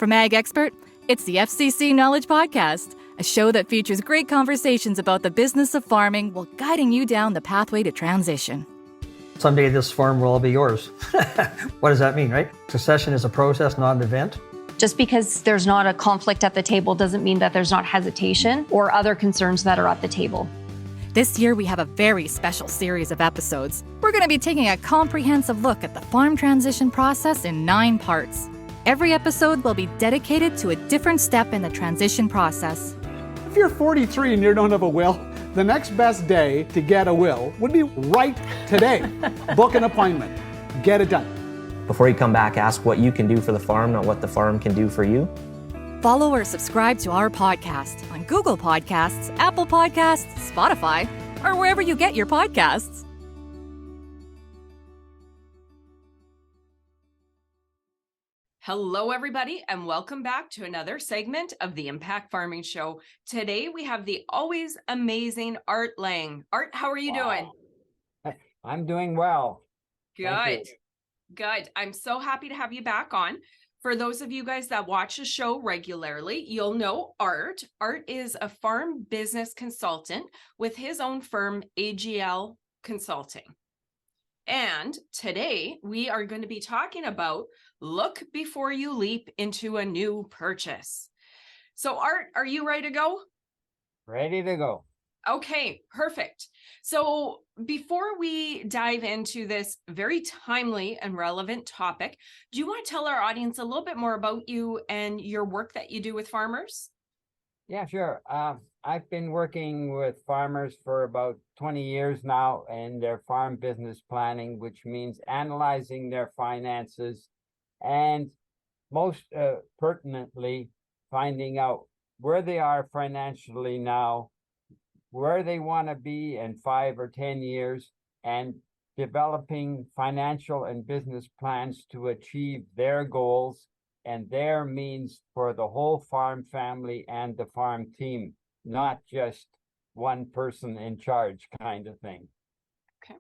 From Ag Expert, it's the FCC Knowledge Podcast, a show that features great conversations about the business of farming while guiding you down the pathway to transition. Someday this farm will all be yours. What does that mean, right? Succession is a process, not an event. Just because there's not a conflict at the table doesn't mean that there's not hesitation or other concerns that are at the table. This year, we have a very special series of episodes. We're going to be taking a comprehensive look at the farm transition process in 9 parts. Every episode will be dedicated to a different step in the transition process. If you're 43 and you don't have a will, the next best day to get a will would be right today. Book an appointment. Get it done. Before you come back, ask what you can do for the farm, not what the farm can do for you. Follow or subscribe to our podcast on Google Podcasts, Apple Podcasts, Spotify, or wherever you get your podcasts. Hello, everybody, and welcome back to another segment of the Impact Farming Show. Today, we have the always amazing Art Lange. Art, how are you doing? I'm doing well. Good. I'm so happy to have you back on. For those of you guys that watch the show regularly, you'll know Art. Art is a farm business consultant with his own firm, AGL Consulting. And today, we are going to be talking about look before you leap into a new purchase. So Art, are you ready to go? Ready to go. Okay, perfect. So before we dive into this very timely and relevant topic, do you want to tell our audience a little bit more about you and your work that you do with farmers? Yeah, sure. I've been working with farmers for about 20 years now in their farm business planning, which means analyzing their finances and most pertinently, finding out where they are financially now, where they want to be in 5 or 10 years, and developing financial and business plans to achieve their goals and their means for the whole farm family and the farm team, not just one person in charge kind of thing. Okay,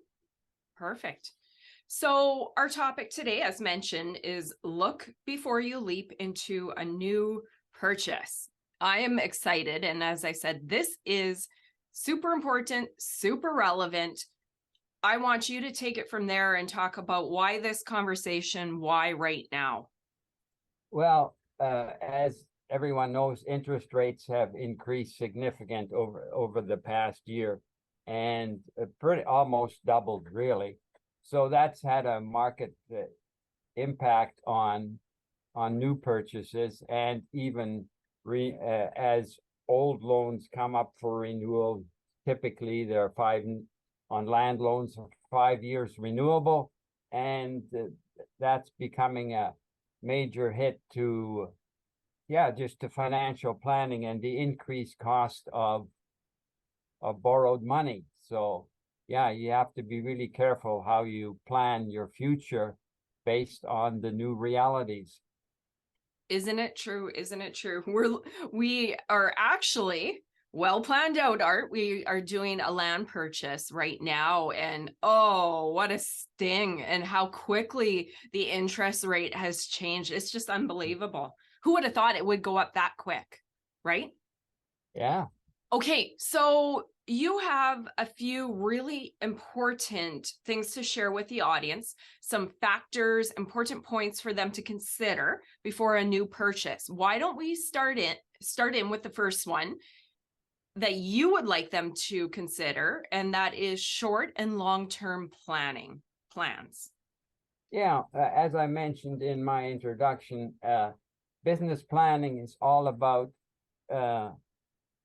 perfect. So our topic today, as mentioned, is look before you leap into a new purchase. I am excited. And as I said, this is super important, super relevant. I want you to take it from there and talk about why this conversation, why right now? Well, as everyone knows, interest rates have increased significant over the past year and pretty almost doubled, really. So that's had a market impact on new purchases, and even as old loans come up for renewal. Typically, there are on land loans 5 years renewable, and that's becoming a major hit to just to financial planning and the increased cost of borrowed money. So you have to be really careful how you plan your future based on the new realities. Isn't it true? Isn't it true? We are actually well planned out, Art. We are doing a land purchase right now, and oh, what a sting, and how quickly the interest rate has changed. It's just unbelievable. Who would have thought it would go up that quick, right? Yeah. Okay, so you have a few really important things to share with the audience, some factors, important points for them to consider before a new purchase. Why don't we start in with the first one that you would like them to consider, and that is short and long-term plans. Yeah, as I mentioned in my introduction, business planning is all about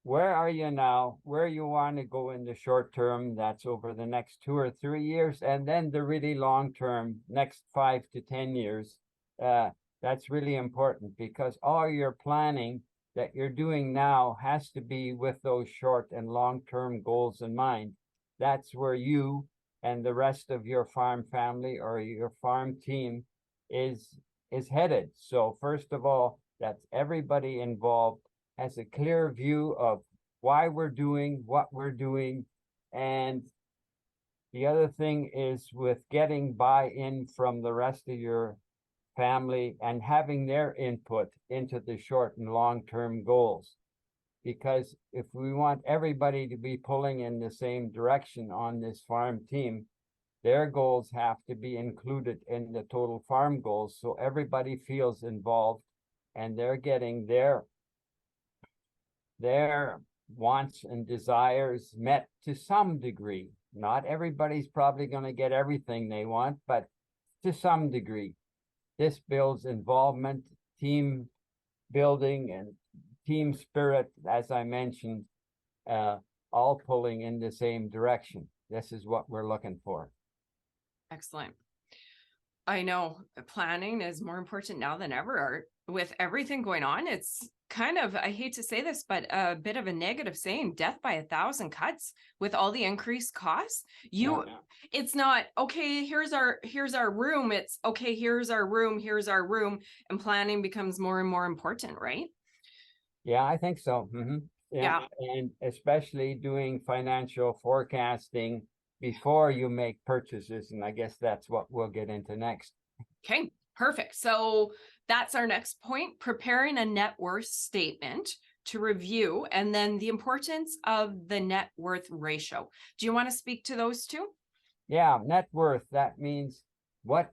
where are you now, where you want to go in the short term, that's over the next 2 or 3 years, and then the really long term, next 5 to 10 years. That's really important, because all your planning that you're doing now has to be with those short and long term goals in mind. That's where you and the rest of your farm family or your farm team is headed. So first of all, that's everybody involved has a clear view of why we're doing what we're doing. And the other thing is with getting buy-in from the rest of your family, and having their input into the short and long-term goals. Because if we want everybody to be pulling in the same direction on this farm team, their goals have to be included in the total farm goals, so everybody feels involved and they're getting their wants and desires met to some degree. Not everybody's probably going to get everything they want, but to some degree. This builds involvement, team building, and team spirit, as I mentioned, all pulling in the same direction. This is what we're looking for. Excellent. I know planning is more important now than ever, Art. With everything going on, it's kind of, I hate to say this, but a bit of a negative saying, death by 1,000 cuts with all the increased costs. It's not, okay, here's our room. It's okay, here's our room. And planning becomes more and more important, right? Yeah, I think so. Yeah. And especially doing financial forecasting before you make purchases. And I guess that's what we'll get into next. Okay, perfect. So that's our next point, preparing a net worth statement to review, and then the importance of the net worth ratio. Do you want to speak to those two? Yeah, net worth, that means what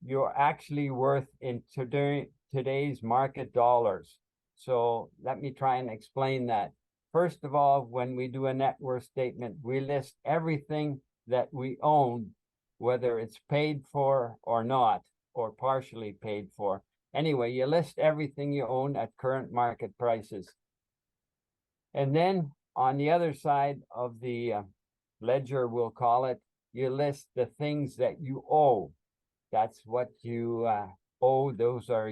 you're actually worth in today's market dollars. So let me try and explain that. First of all, when we do a net worth statement, we list everything that we own, whether it's paid for or not, or partially paid for. Anyway, you list everything you own at current market prices. And then on the other side of the ledger, we'll call it, you list the things that you owe. That's what you owe. Those are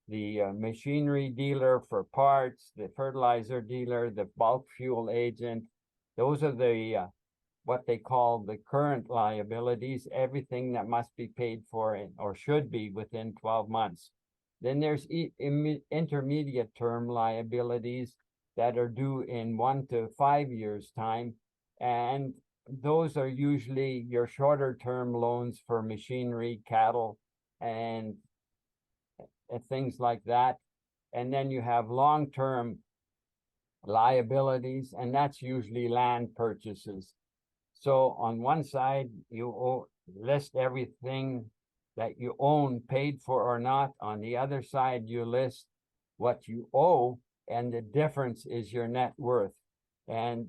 the machinery dealer for parts, the fertilizer dealer, the bulk fuel agent. Those are the what they call the current liabilities, everything that must be paid for or should be within 12 months. Then there's intermediate term liabilities that are due in 1 to 5 years' time. And those are usually your shorter term loans for machinery, cattle, and things like that. And then you have long-term liabilities, and that's usually land purchases. So on one side, you list everything that you own, paid for or not. On the other side, you list what you owe, and the difference is your net worth. And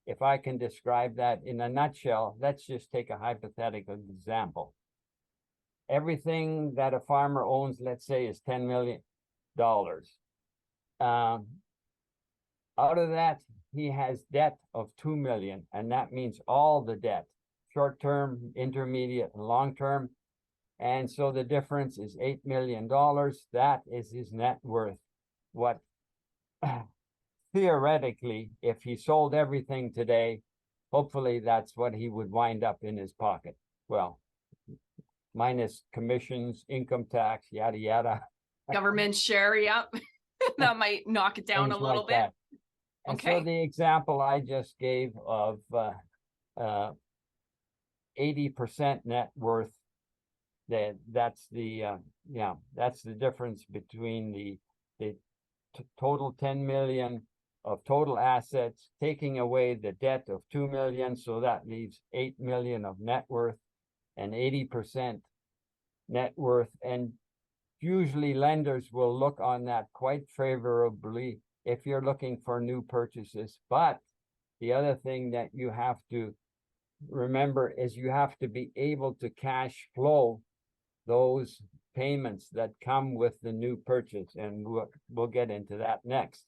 if I can describe that in a nutshell, let's just take a hypothetical example. Everything that a farmer owns, let's say, is $10 million. Out of that, he has debt of $2 million, and that means all the debt, short-term, intermediate, and long-term. And so the difference is $8 million. That is his net worth. What theoretically, if he sold everything today, hopefully that's what he would wind up in his pocket. Well, minus commissions, income tax, yada, yada. Government share, yep. That might knock it down a little bit. And so the example I just gave of 80% net worth, that's the difference between the total 10 million of total assets, taking away the debt of 2 million, so that leaves 8 million of net worth and 80% net worth. And usually lenders will look on that quite favorably if you're looking for new purchases. But the other thing that you have to remember is you have to be able to cash flow those payments that come with the new purchase. And we'll get into that next.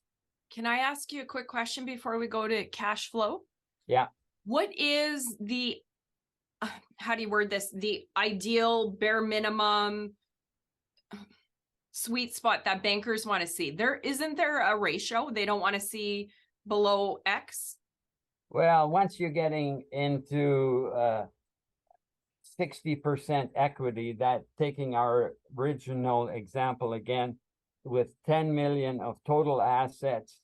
Can I ask you a quick question before we go to cash flow? Yeah. What is the, how do you word this? The ideal bare minimum sweet spot that bankers want to see? Isn't there a ratio they don't want to see below X? Well, once you're getting into 60% equity, that taking our original example again, with 10 million of total assets,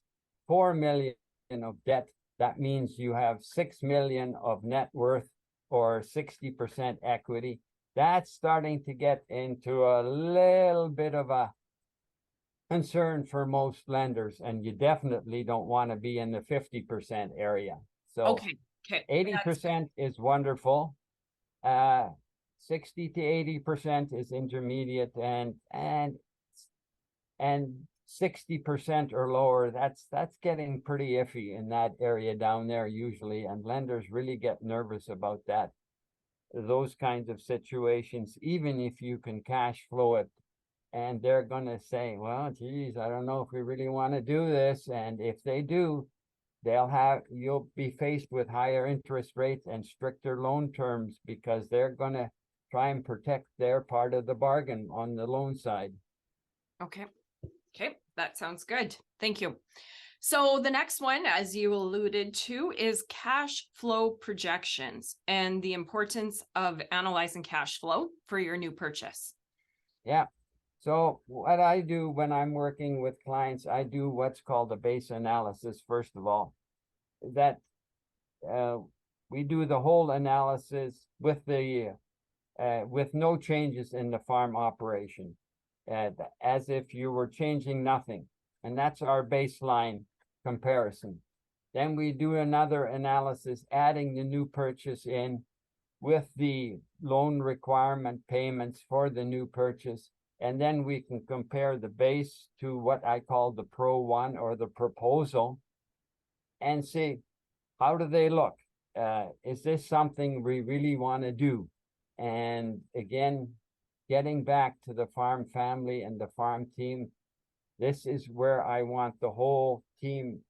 4 million of debt, that means you have 6 million of net worth or 60% equity. that's starting to get into a little bit of a concern for most lenders, and you definitely don't want to be in the 50% area. So Okay. 80% is wonderful. 60 to 80% is intermediate, and 60% or lower, that's getting pretty iffy in that area down there usually, and lenders really get nervous about that. Those kinds of situations, even if you can cash flow it, and they're going to say, well, geez, I don't know if we really want to do this. And if they do, you'll be faced with higher interest rates and stricter loan terms, because they're going to try and protect their part of the bargain on the loan side. Okay. That sounds good. Thank you. So the next one, as you alluded to, is cash flow projections and the importance of analyzing cash flow for your new purchase. Yeah. So what I do when I'm working with clients, I do what's called a base analysis. First of all, that we do the whole analysis with no changes in the farm operation, as if you were changing nothing, and that's our baseline comparison. Then we do another analysis, adding the new purchase in with the loan requirement payments for the new purchase. And then we can compare the base to what I call the Pro 1 or the proposal, and see, how do they look? Is this something we really want to do? And again, getting back to the farm family and the farm team, this is where I want the whole team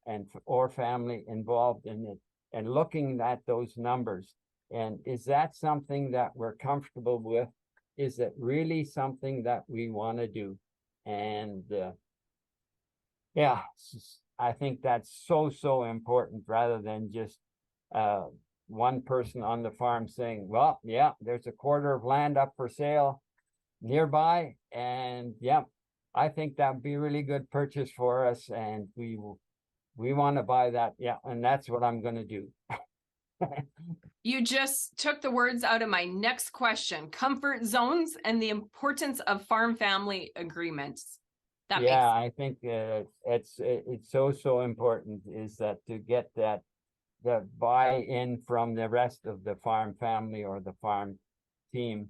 or family involved in it, and looking at those numbers. And is that something that we're comfortable with? Is it really something that we want to do? And yeah, I think that's so important, rather than just one person on the farm saying, well, yeah, there's a quarter of land up for sale nearby, and yeah, I think that would be a really good purchase for us, and we want to buy that. Yeah, and that's what I'm going to do. You just took the words out of my next question: comfort zones and the importance of farm family agreements. I think it's so important, is that to get the buy-in from the rest of the farm family or the farm team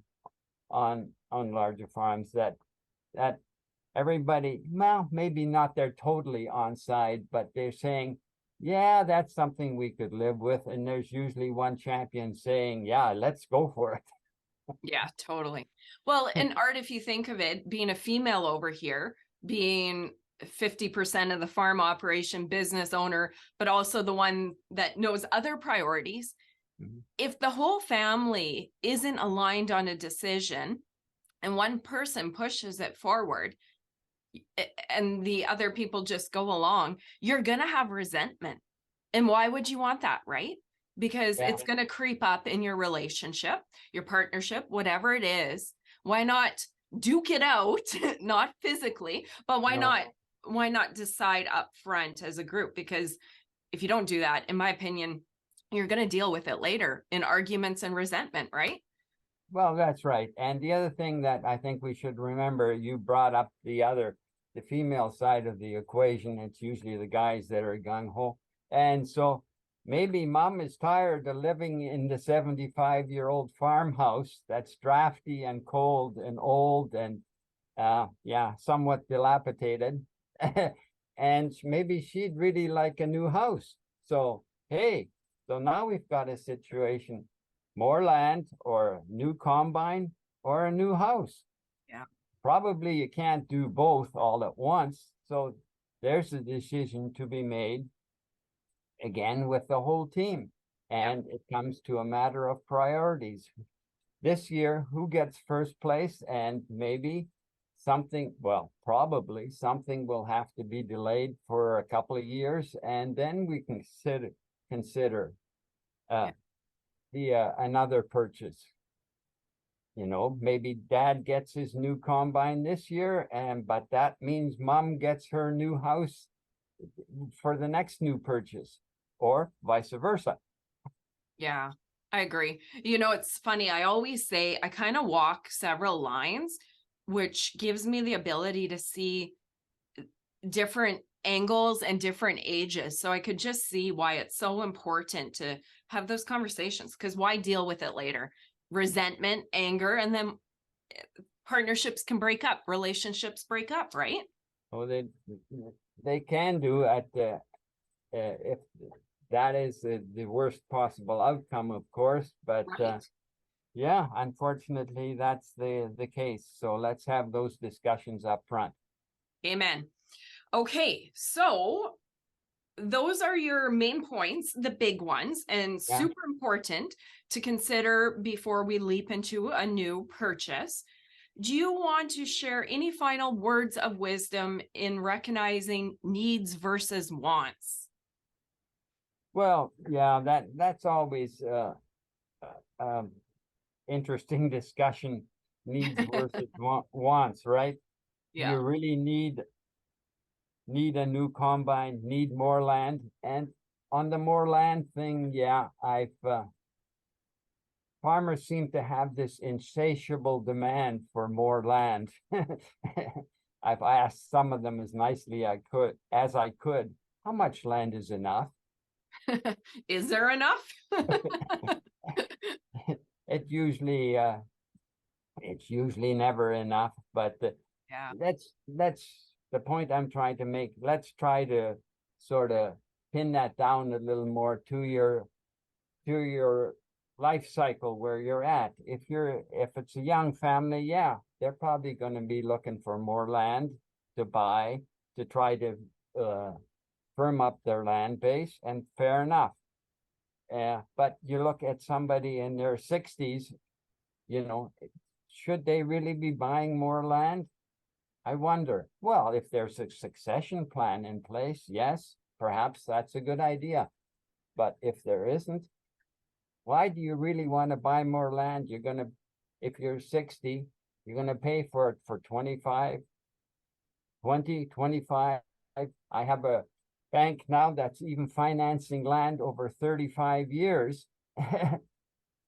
on larger farms, that everybody, well, maybe not they're totally on side, but they're saying, yeah, that's something we could live with. And there's usually one champion saying, yeah, let's go for it. Yeah, totally. Well, and Art, if you think of it, being a female over here, being 50% of the farm operation, business owner, but also the one that knows other priorities. Mm-hmm. If the whole family isn't aligned on a decision and one person pushes it forward and the other people just go along, you're going to have resentment. And why would you want that, right? Because it's going to creep up in your relationship, your partnership, whatever it is. Why not duke it out? Not physically, but why not decide up front as a group? Because if you don't do that, in my opinion, you're going to deal with it later in arguments and resentment, right? Well, that's right. And the other thing that I think we should remember, you brought up the female side of the equation. It's usually the guys that are gung-ho. And so maybe mom is tired of living in the 75-year-old farmhouse that's drafty and cold and old and somewhat dilapidated. And maybe she'd really like a new house. So, hey, so now we've got a situation, more land or a new combine or a new house. Yeah. Probably you can't do both all at once. So there's a decision to be made, again, with the whole team. And it comes to a matter of priorities. This year, who gets first place? And maybe probably something will have to be delayed for a couple of years. And then we can consider another purchase. You know, maybe dad gets his new combine this year, but that means mom gets her new house for the next new purchase, or vice versa. Yeah. I agree. You know, it's funny. I always say I kind of walk several lines, which gives me the ability to see different angles and different ages. So I could just see why it's so important to have those conversations, because why deal with it later? Resentment, anger, and then partnerships can break up, relationships break up, right? Oh, they can do at the if that is the worst possible outcome, of course. But Right. yeah, unfortunately, that's the case. So let's have those discussions up front. Amen. Okay, so those are your main points, the big ones, and Yeah. super important to consider before we leap into a new purchase. Do you want to share any final words of wisdom in recognizing needs versus wants? Well, yeah, that's always um, interesting discussion. Needs versus wants, right? Do Yeah. you really need a new combine, need more land? And on the more land thing, yeah, I've farmers seem to have this insatiable demand for more land. I've asked some of them as nicely as I could, how much land is enough? Is there enough? It usually it's usually never enough, but Yeah. that's the point I'm trying to make. Let's try to sort of pin that down a little more to your life cycle where you're at. If it's a young family, yeah, they're probably going to be looking for more land to buy to try to firm up their land base, and fair enough. But you look at somebody in their 60s, you know, should they really be buying more land? I wonder. Well, if there's a succession plan in place, yes, perhaps that's a good idea. But if there isn't, why do you really want to buy more land? If you're 60, you're going to pay for it for 25, 20, 25. I have a bank now that's even financing land over 35 years.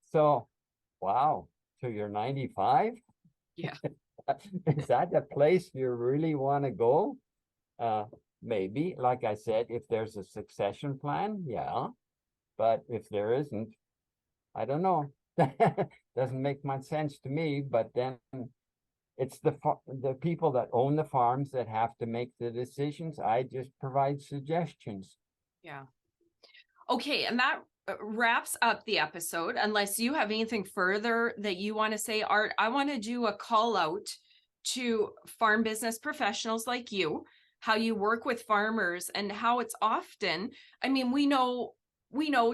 So, wow, so you're 95? Yeah. Is that the place you really want to go? Maybe, like I said, if there's a succession plan, yeah. But if there isn't, I don't know. Doesn't make much sense to me. But then it's the people that own the farms that have to make the decisions. I just provide suggestions. Yeah. Okay, and that wraps up the episode. Unless you have anything further that you want to say, Art, I want to do a call out to farm business professionals like you, how you work with farmers and how it's often, I mean, we know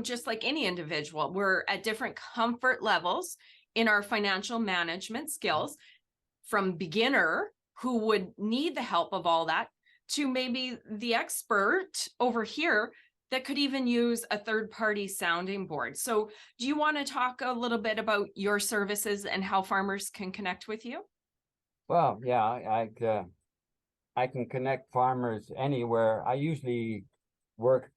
just like any individual, we're at different comfort levels in our financial management skills, from beginner who would need the help of all that to maybe the expert over here that could even use a third-party sounding board. So do you want to talk a little bit about your services and how farmers can connect with you? Well, yeah, I can connect farmers anywhere. I usually work,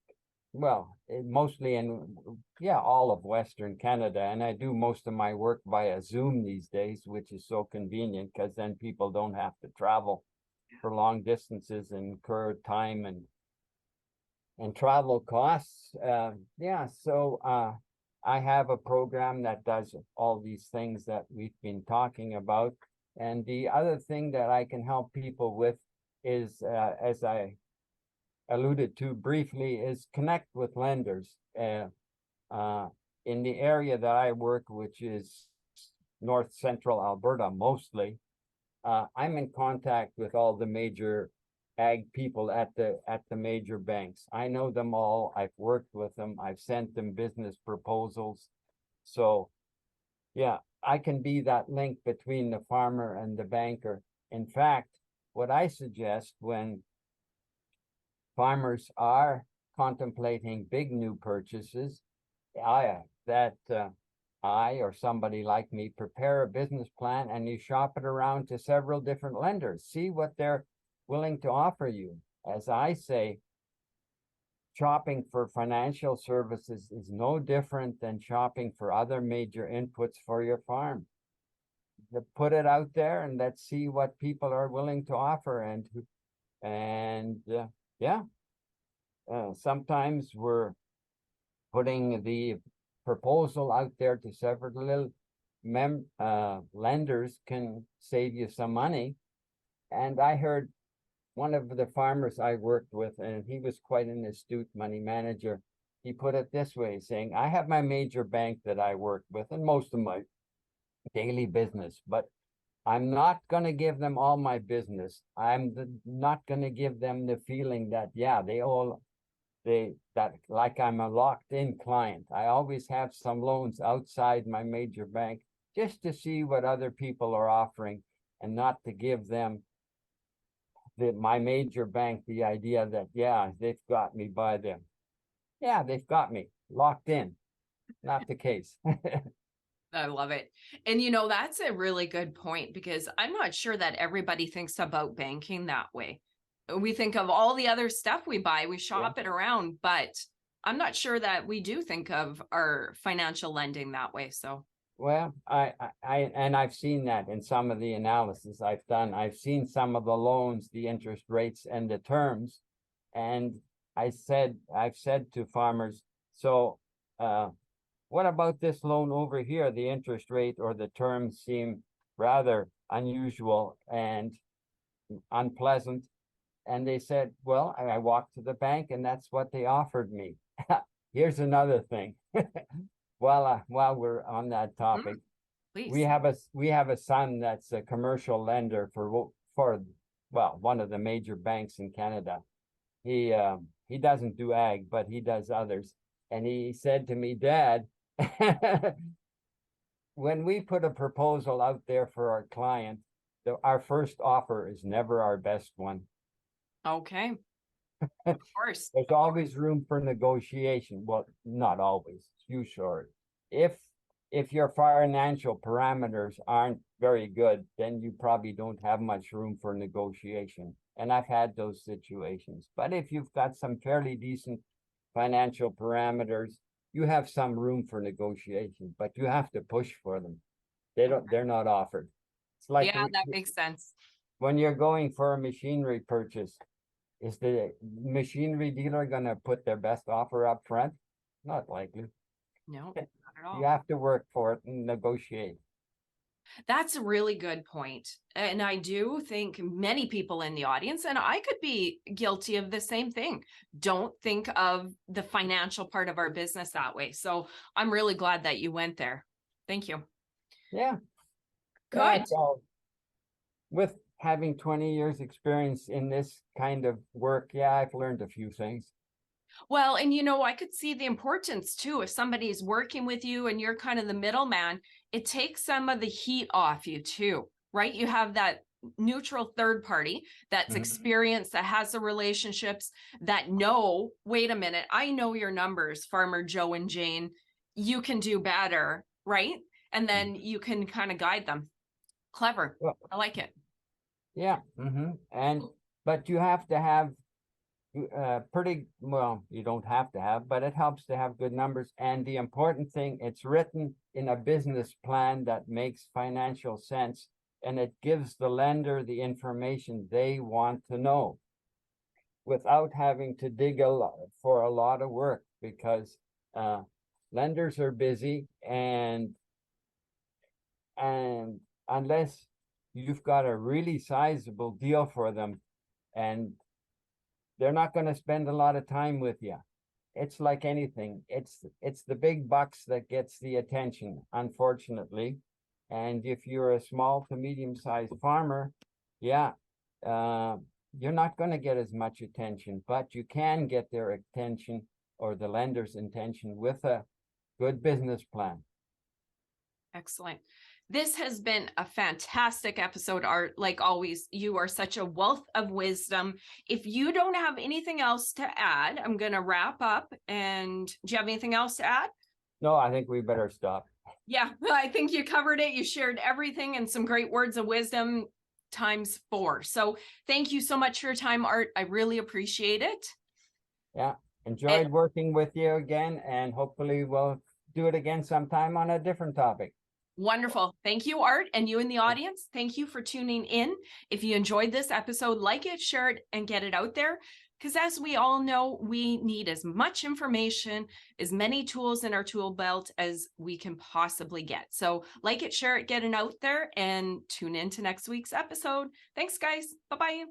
well, mostly in, yeah, all of Western Canada. And I do most of my work via Zoom these days, which is so convenient because then people don't have to travel for long distances and incur time and travel costs. Yeah, so I have a program that does all these things that we've been talking about. And the other thing that I can help people with is, as I alluded to briefly, is connect with lenders. In the area that I work, which is north central Alberta mostly, I'm in contact with all the major ag people at the major banks. I know them all. I've worked with them. I've sent them business proposals. So yeah, I can be that link between the farmer and the banker. In fact, what I suggest when farmers are contemplating big new purchases, I or somebody like me prepare a business plan and you shop it around to several different lenders. See what they're willing to offer you. As I say, shopping for financial services is no different than shopping for other major inputs for your farm. To put it out there and let's see what people are willing to offer. Sometimes we're putting the proposal out there to several lenders can save you some money. And I heard one of the farmers I worked with, and he was quite an astute money manager. He put it this way, saying, I have my major bank that I work with and most of my daily business, but I'm not going to give them all my business. Not going to give them the feeling that, like I'm a locked in client. I always have some loans outside my major bank just to see what other people are offering and not to give them my major bank the idea that, they've got me by them. Yeah, they've got me locked in. Not the case. I love it. And that's a really good point, because I'm not sure that everybody thinks about banking that way. We think of all the other stuff we buy, we shop it around, but I'm not sure that we do think of our financial lending that way. So, well, I've seen that in some of the analysis I've done. I've seen some of the loans, the interest rates and the terms. And I've said to farmers, so, what about this loan over here? The interest rate or the terms seem rather unusual and unpleasant. And they said, well, I walked to the bank and that's what they offered me. Here's another thing. While we're on that topic, please. we have a son that's a commercial lender for one of the major banks in Canada. He doesn't do ag, but he does others. And he said to me, Dad, when we put a proposal out there for our client, our first offer is never our best one. Okay. Of course. There's always room for negotiation. Well, not always. You sure. If your financial parameters aren't very good, then you probably don't have much room for negotiation. And I've had those situations. But if you've got some fairly decent financial parameters, you have some room for negotiation, but you have to push for them. They're not offered. It's like, that makes sense. When you're going for a machinery purchase, is the machinery dealer going to put their best offer up front? Not likely. No, not at all. You have to work for it and negotiate. That's a really good point. And I do think many people in the audience, and I could be guilty of the same thing, don't think of the financial part of our business that way. So I'm really glad that you went there. Thank you. Yeah. Good. Yeah, so with having 20 years experience in this kind of work, I've learned a few things. Well, and I could see the importance too. If somebody's working with you and you're kind of the middleman, it takes some of the heat off you too, right? You have that neutral third party that's experienced, that has the relationships, that know, wait a minute, I know your numbers, Farmer Joe and Jane, you can do better, right? And then you can kind of guide them. Clever. Well, I like it. Yeah. But you have to have you don't have to have, but it helps to have good numbers. And the important thing, it's written in a business plan that makes financial sense, and it gives the lender the information they want to know without having to dig for a lot of work, because lenders are busy, and unless you've got a really sizable deal for them, and they're not going to spend a lot of time with you. It's like anything. It's the big bucks that gets the attention, unfortunately. And if you're a small to medium-sized farmer, you're not going to get as much attention, but you can get their attention, or the lender's attention, with a good business plan. Excellent. This has been a fantastic episode, Art. Like always, you are such a wealth of wisdom. If you don't have anything else to add, I'm going to wrap up. And do you have anything else to add? No, I think we better stop. Yeah, I think you covered it. You shared everything and some great words of wisdom ×4. So thank you so much for your time, Art. I really appreciate it. Yeah. Enjoyed working with you again, and hopefully we'll do it again sometime on a different topic. Wonderful. Thank you, Art, and you in the audience. Thank you for tuning in. If you enjoyed this episode, like it, share it, and get it out there. Because as we all know, we need as much information, as many tools in our tool belt as we can possibly get. So like it, share it, get it out there, and tune in to next week's episode. Thanks, guys. Bye-bye.